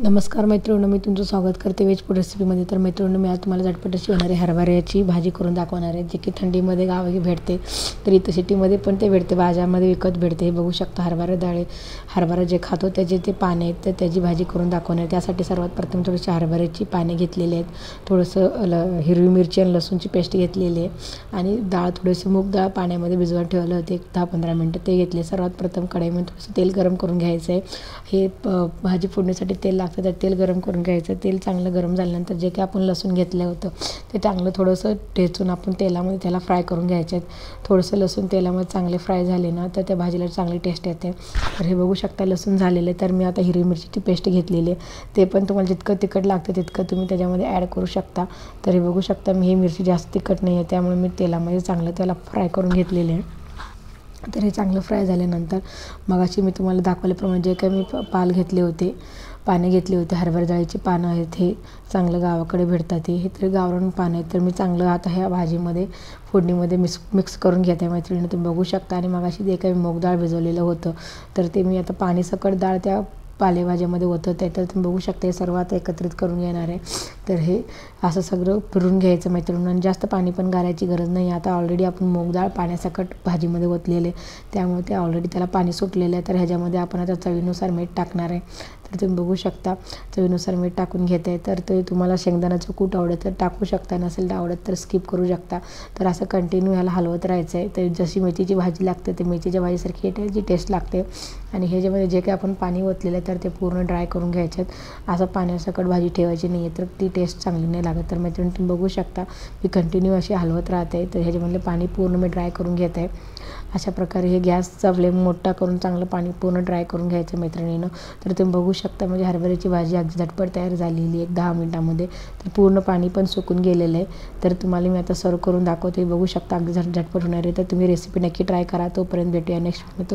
नमस्कार मैत्रिणींनो, मी तुमचं स्वागत करते व्हेज फूड रेसिपीमध्ये. तर मैत्रिणींनो, मी आज तुम्हाला झटपट अशी होणारी हरभऱ्याची भाजी करून दाखवणार आहे, जी की थंडीमध्ये गावी भेटते. तर इथं सिटीमध्ये पण ते भेटते, बाजारामध्ये विकत भेटते. हे बघू शकता हरभरा जे खातो त्याचे ते पाने आहेत, तर त्याची भाजी करून दाखवणार आहे. त्यासाठी सर्वात प्रथम थोडीशी हरभऱ्याची पाने घेतलेली आहेत, थोडंसं हिरवी मिरची आणि लसूणची पेस्ट घेतलेली आहे आणि डाळ थोडीशी मूग डाळ पाण्यामध्ये भिजवून ठेवलं होते 10-15 मिनटं, ते घेतले. सर्वात प्रथम कढईमध्ये थोडंसं तेल गरम करून घ्यायचं आहे. हे भाजी फोडणीसाठी तेल लागतं, तर तेल गरम करून घ्यायचं. तेल चांगलं गरम झाल्यानंतर जे काही आपण लसूण घेतलं होतं ते चांगलं थोडंसं ठेचून आपण तेलामध्ये त्याला फ्राय करून घ्यायचे आहेत. थोडंसं लसूण तेलामध्ये चांगले फ्राय झाले ना, तर त्या भाजीला चांगली टेस्ट येते. तर हे बघू शकता लसूण झालेले. तर मी आता हिरवी मिरचीची पेस्ट घेतलेली आहे, ते पण तुम्हाला जितकं तिखट लागतं तितकं तुम्ही त्याच्यामध्ये ॲड करू शकता. तर हे बघू शकता मी ही मिरची जास्त तिखट नाही आहे, त्यामुळे मी तेलामध्ये चांगलं त्याला फ्राय करून घेतलेले आहे. तर हे चांगलं फ्राय झाल्यानंतर मगाशी मी तुम्हाला दाखवल्याप्रमाणे जे काही मी पाने घेतले होते, हरभरा डाळीची पानं आहेत. हे चांगलं गावाकडे भेटतात. हे तर गावरान पानं आहेत. तर मी चांगलं आता ह्या भाजीमध्ये फोडणीमध्ये मिक्स करून घेत आहे मैत्रिणी. तुम्ही बघू शकता. आणि मगाशी जे काही मूग डाळ भिजवलेलं होतं, तर ते मी आता पाणीसकट डाळ त्या पालेभाज्यामध्ये ओतत आहे. तर तुम्ही बघू शकता हे सर्व आता एकत्रित करून घेणार आहे. तर हे असं सगळं फिरून घ्यायचं मैत्रिणींनो. आणि जास्त पाणी पण घालायची गरज नाही. आता ऑलरेडी आपण मूग डाळ पाण्यासकट भाजीमध्ये ओतलेले, त्यामुळे ते ऑलरेडी त्याला पाणी सुटलेलं आहे. तर ह्याच्यामध्ये आपण आता चवीनुसार मीठ टाकणार आहे. तर तुम्ही बघू शकता चवीनुसार मीठ टाकून घेत आहे. तर ते तुम्हाला शेंगदाण्याचं कूट आवडत तर टाकू शकता, नसेल तर आवडत तर स्किप करू शकता. तर असं कंटिन्यू ह्याला हलवत राहायचं आहे. तर जशी मेथीची भाजी लागते ते मेथीच्या भाजीसारखी त्याची टेस्ट लागते. आणि ह्याच्यामध्ये जे काही आपण पाणी ओतलेलं आहे तर ते पूर्ण ड्राय करून घ्यायचे आहेत. असं पाण्यासकट भाजी ठेवायची नाही आहे, तर ती टेस्ट चांगली नाही लागत. तर मैत्रिणी तुम्ही बघू शकता मी कंटिन्यू अशी हलवत राहते. तर ह्याच्यामधलं पाणी पूर्ण मी ड्राय करून घेत आहे. अशा प्रकारे हे गॅसचा फ्लेम मोठा करून चांगलं पाणी पूर्ण ड्राय करून घ्यायचं मैत्रिणीनं. तर तुम्ही बघू शकता म्हणजे हरभऱ्याची भाजी अगदी झटपट तयार झालेली 1-10 मिनटामध्ये. तर पूर्ण पाणी पण सुकून गेलेलं आहे. तर तुम्हाला मी आता सर्व करून दाखवते. बघू शकता अगदी झटपट होणार आहे. तर तुम्ही रेसिपी नक्की ट्राय करा. तोपर्यंत भेटूया नेक्स्ट व्हिडिओ.